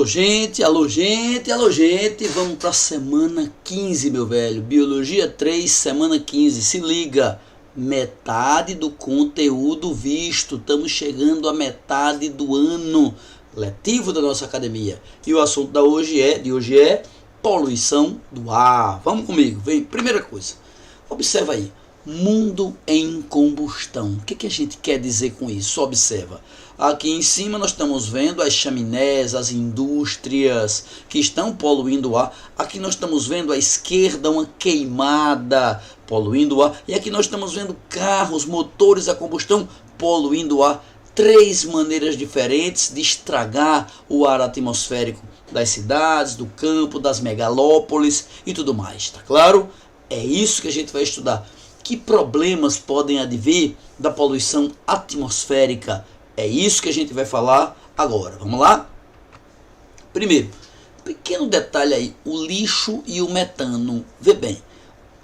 Alô gente, alô gente, alô gente, vamos para a semana 15, meu velho, Biologia 3, semana 15, se liga, metade do conteúdo visto, estamos chegando à metade do ano letivo da nossa academia, e o assunto de hoje é poluição do ar. Vamos comigo, vem, primeira coisa, observa aí, mundo em combustão, o que a gente quer dizer com isso? Observa. Aqui em cima nós estamos vendo as chaminés, as indústrias que estão poluindo o ar. Aqui nós estamos vendo à esquerda uma queimada poluindo o ar. E aqui nós estamos vendo carros, motores a combustão poluindo o ar. Três maneiras diferentes de estragar o ar atmosférico das cidades, do campo, das megalópolis e tudo mais. Tá claro? É isso que a gente vai estudar. Que problemas podem advir da poluição atmosférica? É isso que a gente vai falar agora. Vamos lá? Primeiro, pequeno detalhe aí, o lixo e o metano. Vê bem,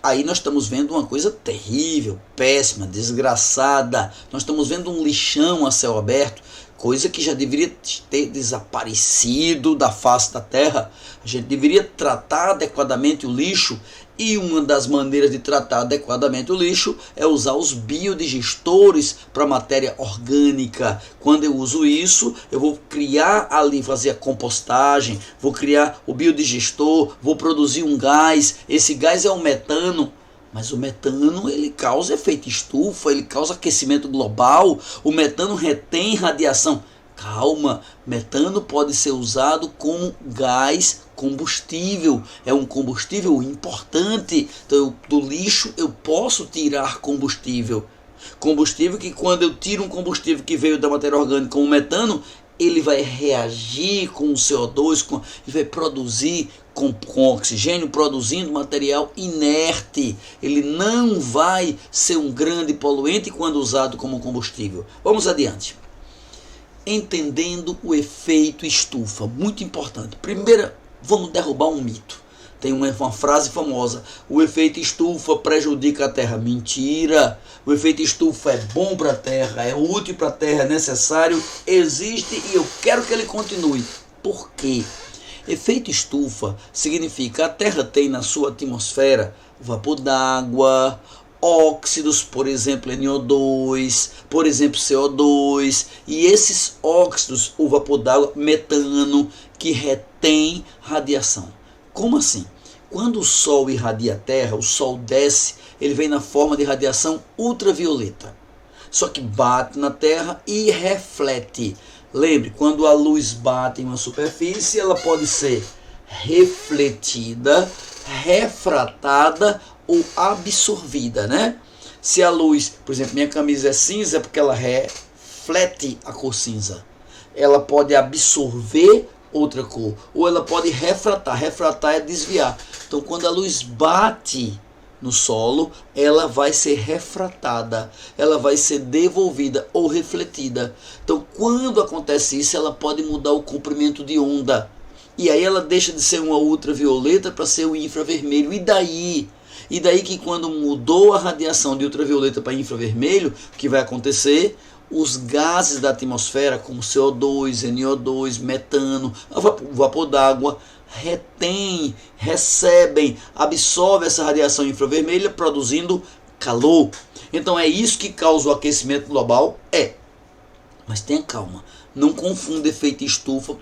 aí nós estamos vendo uma coisa terrível, péssima, desgraçada. Nós estamos vendo um lixão a céu aberto, coisa que já deveria ter desaparecido da face da terra. A gente deveria tratar adequadamente o lixo, e uma das maneiras de tratar adequadamente o lixo é usar os biodigestores para matéria orgânica. Quando eu uso isso, eu vou criar ali, fazer a compostagem, vou criar o biodigestor, vou produzir um gás. Esse gás é o metano. Mas o metano, ele causa efeito estufa, ele causa aquecimento global, o metano retém radiação. Calma, metano pode ser usado como gás combustível, é um combustível importante. Então, do lixo eu posso tirar combustível. Combustível que, quando eu tiro um combustível que veio da matéria orgânica como metano, ele vai reagir com o CO2, e vai produzir com oxigênio, produzindo material inerte. Ele não vai ser um grande poluente quando usado como combustível. Vamos adiante. Entendendo o efeito estufa, muito importante. Primeiro, vamos derrubar um mito. Tem uma frase famosa: o efeito estufa prejudica a Terra. Mentira! O efeito estufa é bom para a Terra, é útil para a Terra, é necessário, existe e eu quero que ele continue. Por quê? Efeito estufa significa a Terra tem na sua atmosfera vapor d'água, óxidos, por exemplo, NO2, por exemplo, CO2, e esses óxidos, o vapor d'água, metano, que retém radiação. Como assim? Quando o Sol irradia a Terra, o Sol desce, ele vem na forma de radiação ultravioleta. Só que bate na Terra e reflete. Lembre, quando a luz bate em uma superfície, ela pode ser refletida, refratada ou absorvida, né? Se a luz, por exemplo, minha camisa é cinza, é porque ela reflete a cor cinza. Ela pode absorver outra cor, ou ela pode refratar. Refratar é desviar. Então, quando a luz bate no solo, ela vai ser refratada, ela vai ser devolvida ou refletida. Então, quando acontece isso, ela pode mudar o comprimento de onda. E aí ela deixa de ser uma ultravioleta para ser o infravermelho. E daí? E daí que quando mudou a radiação de ultravioleta para infravermelho, o que vai acontecer? Os gases da atmosfera, como CO2, NO2, metano, o vapor d'água, retém, recebem, absorvem essa radiação infravermelha, produzindo calor. Então é isso que causa o aquecimento global? Mas tenha calma, não confunda efeito estufa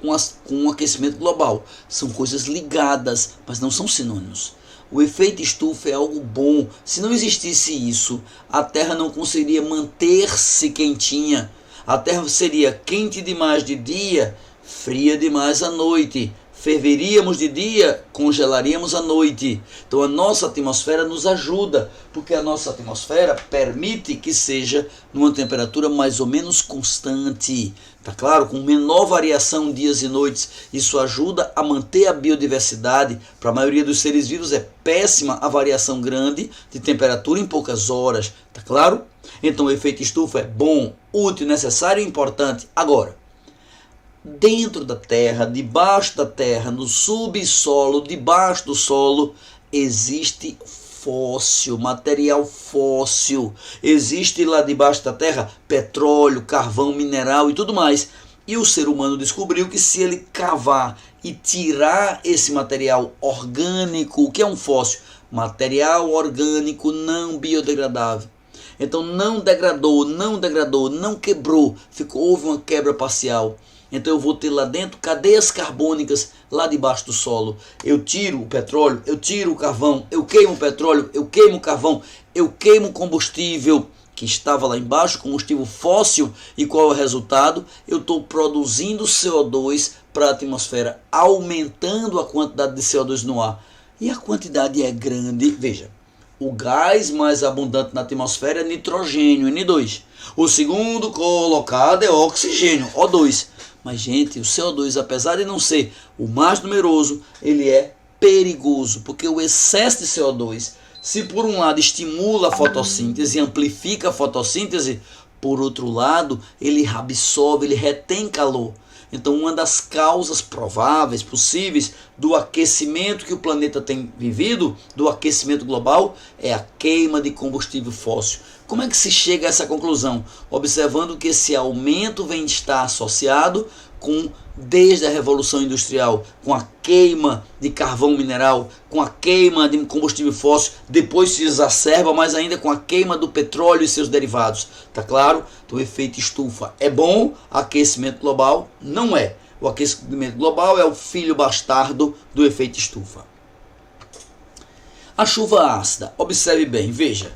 com o aquecimento global. São coisas ligadas, mas não são sinônimos. O efeito estufa é algo bom. Se não existisse isso, a Terra não conseguiria manter-se quentinha. A Terra seria quente demais de dia, fria demais à noite. Ferveríamos de dia, congelaríamos à noite. Então a nossa atmosfera nos ajuda, porque a nossa atmosfera permite que seja numa temperatura mais ou menos constante. Tá claro? Com menor variação dias e noites. Isso ajuda a manter a biodiversidade. Para a maioria dos seres vivos é péssima a variação grande de temperatura em poucas horas. Tá claro? Então o efeito estufa é bom, útil, necessário e importante. Agora, dentro da Terra, debaixo da Terra, no subsolo, debaixo do solo, existe fóssil, material fóssil. Existe lá debaixo da Terra petróleo, carvão, mineral e tudo mais. E o ser humano descobriu que se ele cavar e tirar esse material orgânico, o que é um fóssil? Material orgânico não biodegradável. Então não degradou, não quebrou, houve uma quebra parcial. Então eu vou ter lá dentro cadeias carbônicas lá debaixo do solo. Eu tiro o petróleo, eu tiro o carvão, eu queimo o petróleo, eu queimo o carvão, eu queimo o combustível que estava lá embaixo, combustível fóssil, e qual é o resultado? Eu estou produzindo CO2 para a atmosfera, aumentando a quantidade de CO2 no ar. E a quantidade é grande, veja, o gás mais abundante na atmosfera é nitrogênio, N2. O segundo colocado é oxigênio, O2. Mas, gente, o CO2, apesar de não ser o mais numeroso, ele é perigoso, porque o excesso de CO2, se por um lado estimula a fotossíntese e amplifica a fotossíntese, por outro lado, ele absorve, ele retém calor. Então, uma das causas prováveis, possíveis, do aquecimento que o planeta tem vivido, do aquecimento global, é a queima de combustível fóssil. Como é que se chega a essa conclusão? Observando que esse aumento vem estar associado desde a Revolução Industrial, com a queima de carvão mineral, com a queima de combustível fóssil, depois se exacerba mais ainda com a queima do petróleo e seus derivados. Tá claro? Então, o efeito estufa é bom, aquecimento global não é. O aquecimento global é o filho bastardo do efeito estufa. A chuva ácida, observe bem, veja.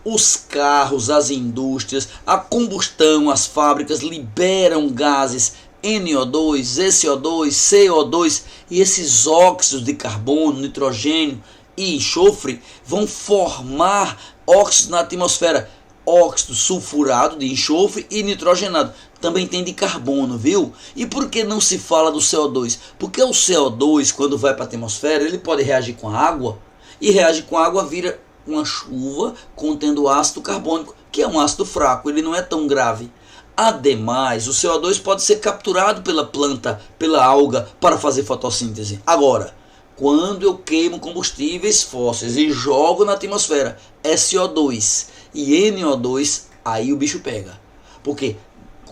Os carros, as indústrias, a combustão, as fábricas liberam gases NO2, SO2, CO2 e esses óxidos de carbono, nitrogênio e enxofre vão formar óxidos na atmosfera. Óxido sulfurado de enxofre e nitrogenado. Também tem de carbono, viu? E por que não se fala do CO2? Porque o CO2, quando vai para a atmosfera, ele pode reagir com a água e reage com a água, vira uma chuva contendo ácido carbônico, que é um ácido fraco, ele não é tão grave. Ademais, o CO2 pode ser capturado pela planta, pela alga, para fazer fotossíntese. Agora, quando eu queimo combustíveis fósseis e jogo na atmosfera, SO2 e NO2, aí o bicho pega. Porque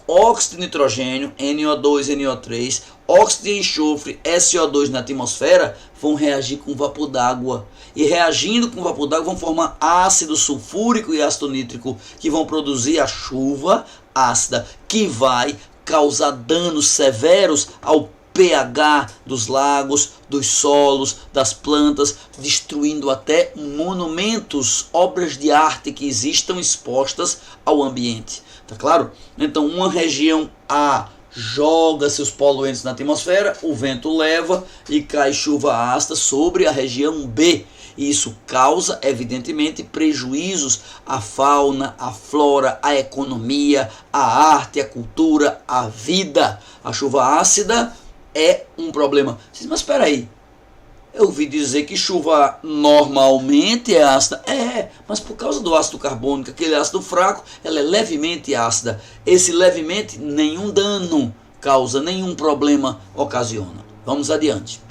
óxido de nitrogênio, NO2, NO3, óxido de enxofre, SO2 na atmosfera, vão reagir com vapor d'água. E reagindo com vapor d'água vão formar ácido sulfúrico e ácido nítrico, que vão produzir a chuva ácida, que vai causar danos severos ao pH dos lagos, dos solos, das plantas, destruindo até monumentos, obras de arte que existam expostas ao ambiente. Tá claro? Então, uma região A joga seus poluentes na atmosfera, o vento leva e cai chuva ácida sobre a região B. E isso causa, evidentemente, prejuízos à fauna, à flora, à economia, à arte, à cultura, à vida. A chuva ácida é um problema. Mas espera aí, eu ouvi dizer que chuva normalmente é ácida. Mas por causa do ácido carbônico, aquele ácido fraco, ela é levemente ácida. Esse levemente, nenhum dano causa, nenhum problema ocasiona. Vamos adiante.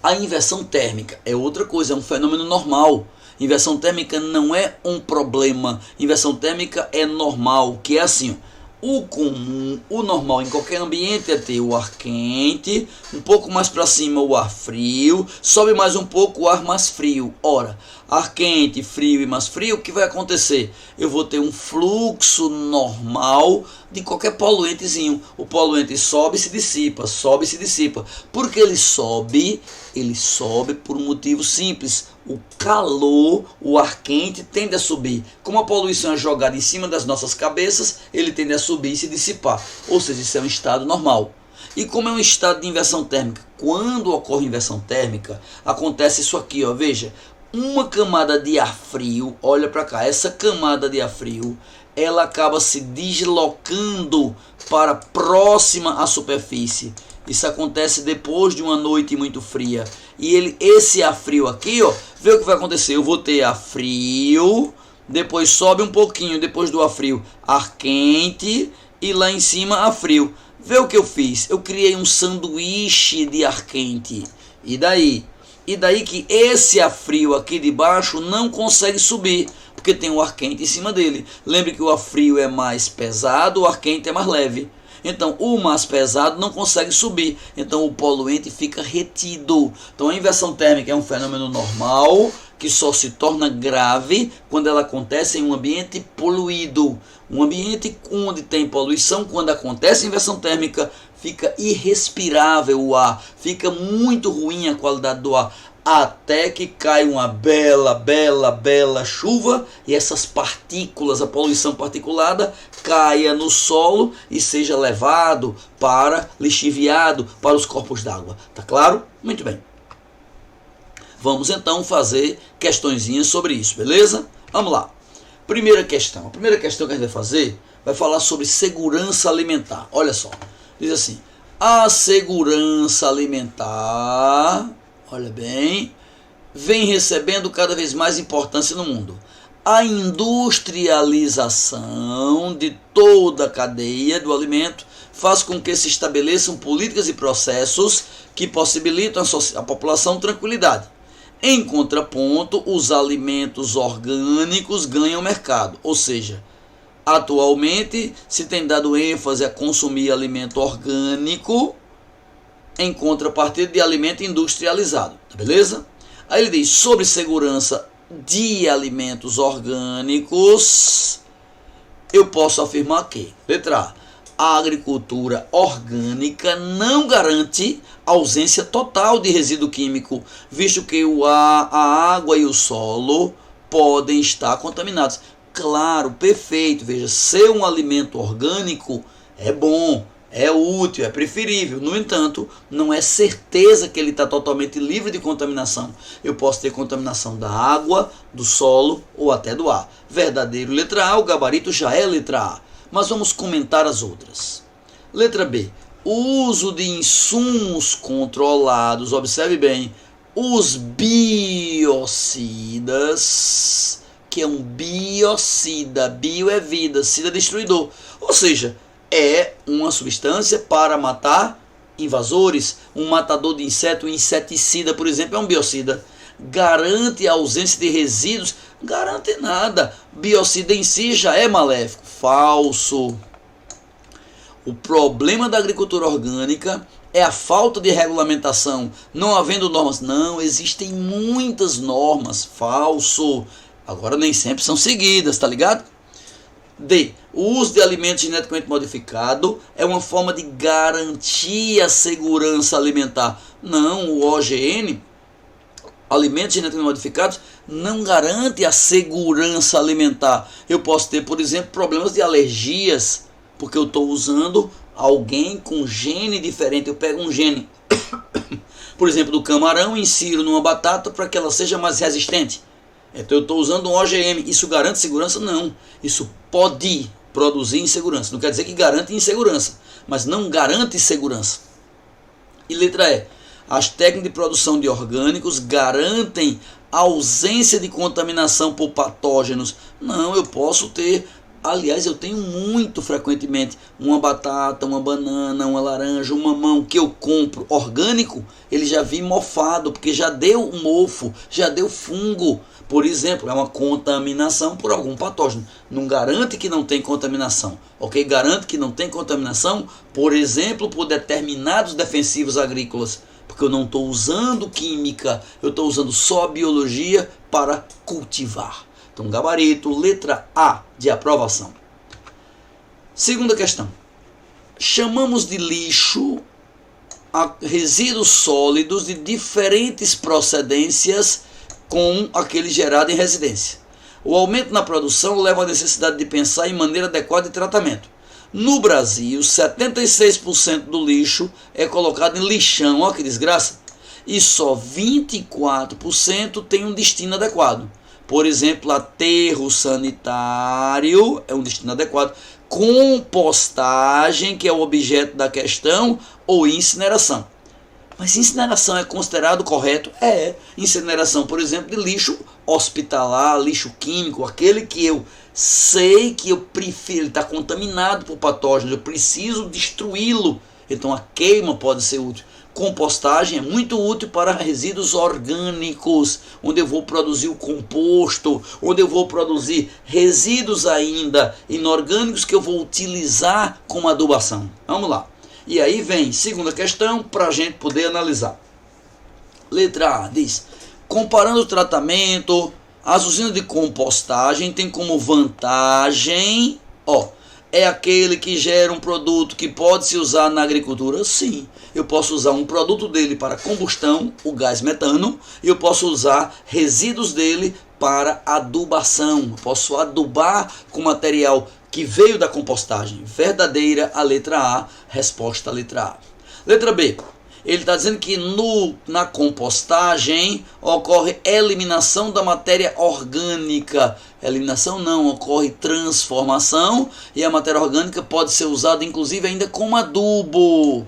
A inversão térmica é outra coisa, é um fenômeno normal. Inversão térmica não é um problema. Inversão térmica é normal, que é assim, o comum, o normal em qualquer ambiente é ter o ar quente, um pouco mais para cima o ar frio, sobe mais um pouco o ar mais frio. Ora, ar quente, frio e mais frio, o que vai acontecer? Eu vou ter um fluxo normal de qualquer poluentezinho. O poluente sobe e se dissipa, sobe e se dissipa. Por que ele sobe? Ele sobe por um motivo simples. O calor, o ar quente tende a subir. Como a poluição é jogada em cima das nossas cabeças, ele tende a subir e se dissipar. Ou seja, isso é um estado normal. E como é um estado de inversão térmica? Quando ocorre inversão térmica, acontece isso aqui, ó, veja. Uma camada de ar frio, olha para cá, essa camada de ar frio, ela acaba se deslocando para próxima à superfície. Isso acontece depois de uma noite muito fria. E esse ar frio aqui, ó, vê o que vai acontecer. Eu vou ter ar frio, depois sobe um pouquinho, depois do ar frio, ar quente e lá em cima ar frio. Vê o que eu fiz. Eu criei um sanduíche de ar quente. E daí? E daí que esse ar frio aqui de baixo não consegue subir, porque tem o ar quente em cima dele. Lembre que o ar frio é mais pesado, o ar quente é mais leve. Então o mais pesado não consegue subir, então o poluente fica retido. Então a inversão térmica é um fenômeno normal que só se torna grave quando ela acontece em um ambiente poluído. Um ambiente onde tem poluição, quando acontece inversão térmica, fica irrespirável o ar, fica muito ruim a qualidade do ar, até que cai uma bela chuva e essas partículas, a poluição particulada, caia no solo e seja levado para, lixiviado para os corpos d'água. Tá claro? Muito bem. Vamos então fazer questõezinhas sobre isso, beleza? Vamos lá. Primeira questão. A primeira questão que a gente vai fazer vai falar sobre segurança alimentar. Olha só. Diz assim: a segurança alimentar, olha bem, vem recebendo cada vez mais importância no mundo. A industrialização de toda a cadeia do alimento faz com que se estabeleçam políticas e processos que possibilitam a população tranquilidade. Em contraponto, os alimentos orgânicos ganham mercado, ou seja, atualmente se tem dado ênfase a consumir alimento orgânico em contrapartida de alimento industrializado, beleza? Aí ele diz sobre segurança de alimentos orgânicos, eu posso afirmar que, letra A agricultura orgânica não garante ausência total de resíduo químico, visto que o ar, a água e o solo podem estar contaminados. Claro, perfeito, veja, ser um alimento orgânico é bom, é útil, é preferível. No entanto, não é certeza que ele está totalmente livre de contaminação. Eu posso ter contaminação da água, do solo ou até do ar. Verdadeiro, letra A, o gabarito já é letra A. Mas vamos comentar as outras. Letra B. Uso de insumos controlados. Observe bem. Os biocidas, que é um biocida. Bio é vida, cida é destruidor. Ou seja, é uma substância para matar invasores. Um matador de inseto, um inseticida, por exemplo, é um biocida. Garante a ausência de resíduos? Garante nada. Biocida em si já é maléfico. Falso. O problema da agricultura orgânica é a falta de regulamentação. Não havendo normas. Não, existem muitas normas. Falso. Agora nem sempre são seguidas, tá ligado? D. O uso de alimentos geneticamente modificados é uma forma de garantir a segurança alimentar. Não, o OGM, alimentos geneticamente modificados, não garante a segurança alimentar. Eu posso ter, por exemplo, problemas de alergias, porque eu estou usando alguém com gene diferente. Eu pego um gene, por exemplo, do camarão e insiro numa batata para que ela seja mais resistente. Então eu estou usando um OGM. Isso garante segurança? Não. Isso pode produzir insegurança. Não quer dizer que garante insegurança, mas não garante segurança. E letra E. As técnicas de produção de orgânicos garantem a ausência de contaminação por patógenos. Não, eu posso ter, aliás, eu tenho muito frequentemente uma batata, uma banana, uma laranja, um mamão que eu compro orgânico, ele já vem mofado, porque já deu mofo, já deu fungo. Por exemplo, é uma contaminação por algum patógeno. Não garante que não tem contaminação, ok? Garante que não tem contaminação, por exemplo, por determinados defensivos agrícolas. Porque eu não estou usando química, eu estou usando só biologia para cultivar. Então, gabarito, letra A de aprovação. Segunda questão. Chamamos de lixo a resíduos sólidos de diferentes procedências com aquele gerado em residência. O aumento na produção leva à necessidade de pensar em maneira adequada de tratamento. No Brasil, 76% do lixo é colocado em lixão, olha que desgraça, e só 24% tem um destino adequado. Por exemplo, aterro sanitário é um destino adequado, compostagem, que é o objeto da questão, ou incineração. Mas incineração é considerado correto? É. Incineração, por exemplo, de lixo hospitalar, lixo químico, aquele que eu sei que eu prefiro, ele está contaminado por patógenos, eu preciso destruí-lo. Então a queima pode ser útil. Compostagem é muito útil para resíduos orgânicos, onde eu vou produzir o composto, onde eu vou produzir resíduos ainda inorgânicos que eu vou utilizar como adubação. Vamos lá. E aí vem segunda questão para a gente poder analisar. Letra A diz: comparando o tratamento, as usinas de compostagem têm como vantagem, é aquele que gera um produto que pode se usar na agricultura? Sim, eu posso usar um produto dele para combustão, o gás metano, e eu posso usar resíduos dele para adubação. Eu posso adubar com material que veio da compostagem. Verdadeira a letra A, resposta a letra A. Letra B. Ele está dizendo que na compostagem ocorre eliminação da matéria orgânica. Eliminação não, ocorre transformação e a matéria orgânica pode ser usada inclusive ainda como adubo.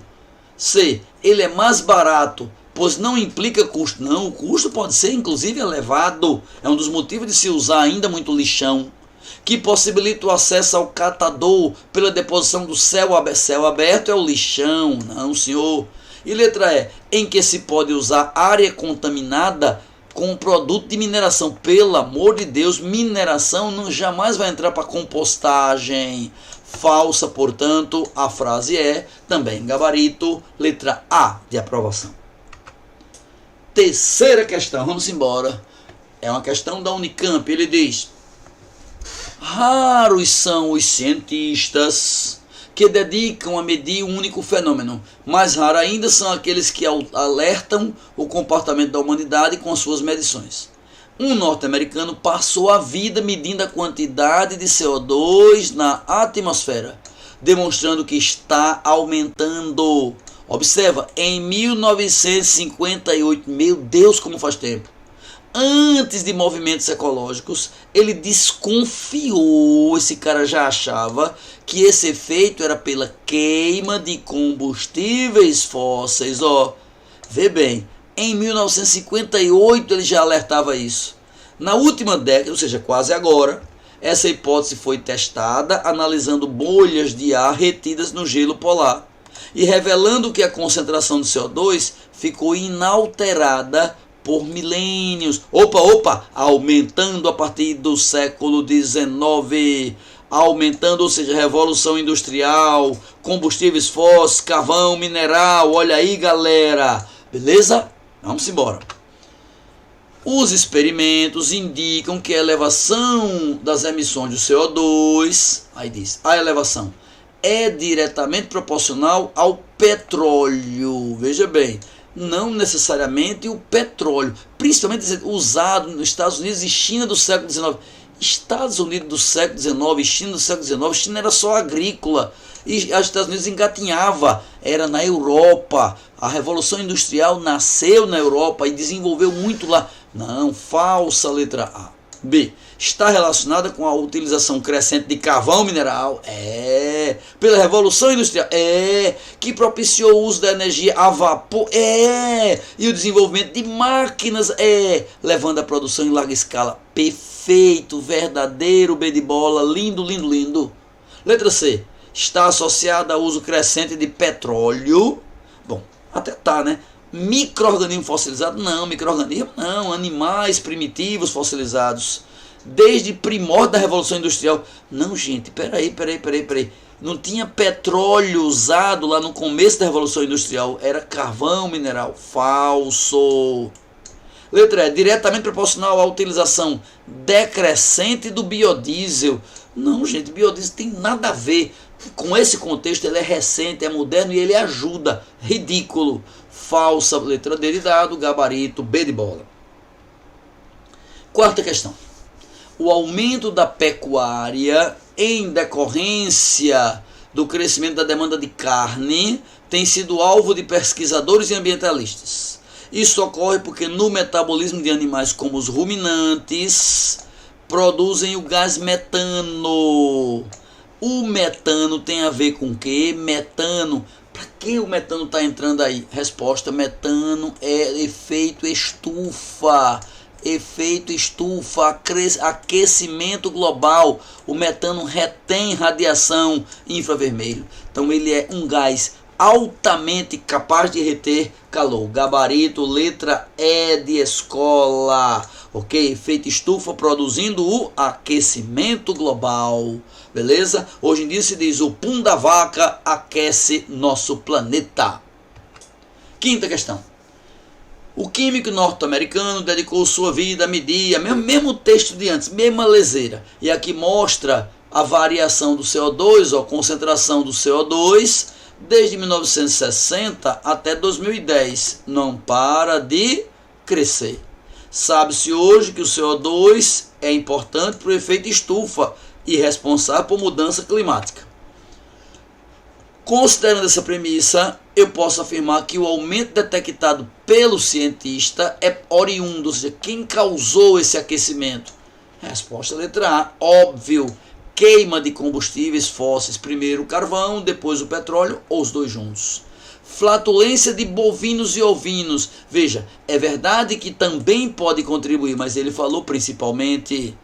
C. Ele é mais barato, pois não implica custo. Não, o custo pode ser inclusive elevado. É um dos motivos de se usar ainda muito lixão. Que possibilita o acesso ao catador pela deposição do céu aberto é o lixão. Não, senhor. E letra E, em que se pode usar área contaminada com produto de mineração. Pelo amor de Deus, mineração não jamais vai entrar para compostagem. Falsa, portanto, a frase é também gabarito, letra A de aprovação. Terceira questão, vamos embora. É uma questão da Unicamp, ele diz: raros são os cientistas que dedicam a medir um único fenômeno. Mais raros ainda são aqueles que alertam o comportamento da humanidade com as suas medições. Um norte-americano passou a vida medindo a quantidade de CO2 na atmosfera, demonstrando que está aumentando. Observa, em 1958, meu Deus, como faz tempo. Antes de movimentos ecológicos, ele desconfiou, esse cara já achava que esse efeito era pela queima de combustíveis fósseis. Vê bem, em 1958 ele já alertava isso. Na última década, ou seja, quase agora, essa hipótese foi testada analisando bolhas de ar retidas no gelo polar e revelando que a concentração de CO2 ficou inalterada por milênios. Aumentando a partir do século XIX, aumentando, ou seja, revolução industrial, combustíveis fósseis, carvão, mineral. Olha aí, galera, beleza? Vamos embora. Os experimentos indicam que a elevação das emissões de CO2, aí diz, a elevação é diretamente proporcional ao petróleo. Veja bem, não necessariamente o petróleo, principalmente usado nos Estados Unidos e China do século XIX. Estados Unidos do século XIX e China do século XIX, China era só agrícola e os Estados Unidos engatinhava, era na Europa. A Revolução Industrial nasceu na Europa e desenvolveu muito lá. Não, falsa letra A. B. Está relacionada com a utilização crescente de carvão mineral. Pela Revolução Industrial. Que propiciou o uso da energia a vapor. E o desenvolvimento de máquinas. Levando a produção em larga escala. Perfeito, verdadeiro, B de bola. Lindo, lindo, lindo. Letra C. Está associada ao uso crescente de petróleo. Bom, até tá, né? Micro-organismo fossilizado? Não, micro-organismo não. Animais primitivos fossilizados. Desde primórdio da Revolução Industrial. Não, gente, peraí. Não tinha petróleo usado lá no começo da Revolução Industrial. Era carvão mineral. Falso. Letra E. Diretamente proporcional à utilização decrescente do biodiesel. Não, gente, biodiesel tem nada a ver com esse contexto. Ele é recente, é moderno e ele ajuda. Ridículo. Falsa, letra D de dado, gabarito, B de bola. Quarta questão. O aumento da pecuária em decorrência do crescimento da demanda de carne tem sido alvo de pesquisadores e ambientalistas. Isso ocorre porque no metabolismo de animais como os ruminantes produzem o gás metano. O metano tem a ver com o quê? Metano. Para que o metano está entrando aí? Resposta: metano é efeito estufa. Efeito estufa, aquecimento global. O metano retém radiação infravermelho. Então ele é um gás altamente capaz de reter calor. Gabarito, letra E de escola. Ok? Efeito estufa produzindo o aquecimento global. Beleza? Hoje em dia se diz o pum da vaca aquece nosso planeta. Quinta questão. O químico norte-americano dedicou sua vida a medir, mesmo texto de antes, mesma leseira. E aqui mostra a variação do CO2, ou a concentração do CO2, desde 1960 até 2010. Não para de crescer. Sabe-se hoje que o CO2 é importante para o efeito estufa e responsável por mudança climática. Considerando essa premissa, eu posso afirmar que o aumento detectado pelo cientista é oriundo, ou seja, quem causou esse aquecimento? Resposta letra A, óbvio, queima de combustíveis fósseis, primeiro o carvão, depois o petróleo, ou os dois juntos. Flatulência de bovinos e ovinos, veja, é verdade que também pode contribuir, mas ele falou principalmente...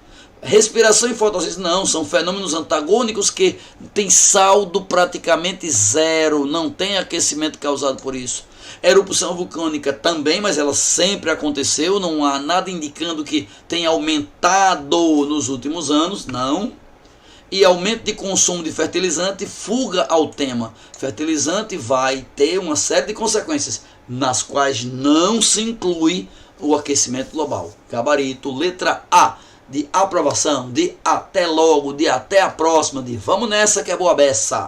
Respiração e fotossíntese não, são fenômenos antagônicos que têm saldo praticamente zero, não tem aquecimento causado por isso. Erupção vulcânica também, mas ela sempre aconteceu, não há nada indicando que tenha aumentado nos últimos anos, não. E aumento de consumo de fertilizante, fuga ao tema. Fertilizante vai ter uma série de consequências, nas quais não se inclui o aquecimento global. Gabarito, letra A. De aprovação, de até logo, de até a próxima, de vamos nessa que é boa beça.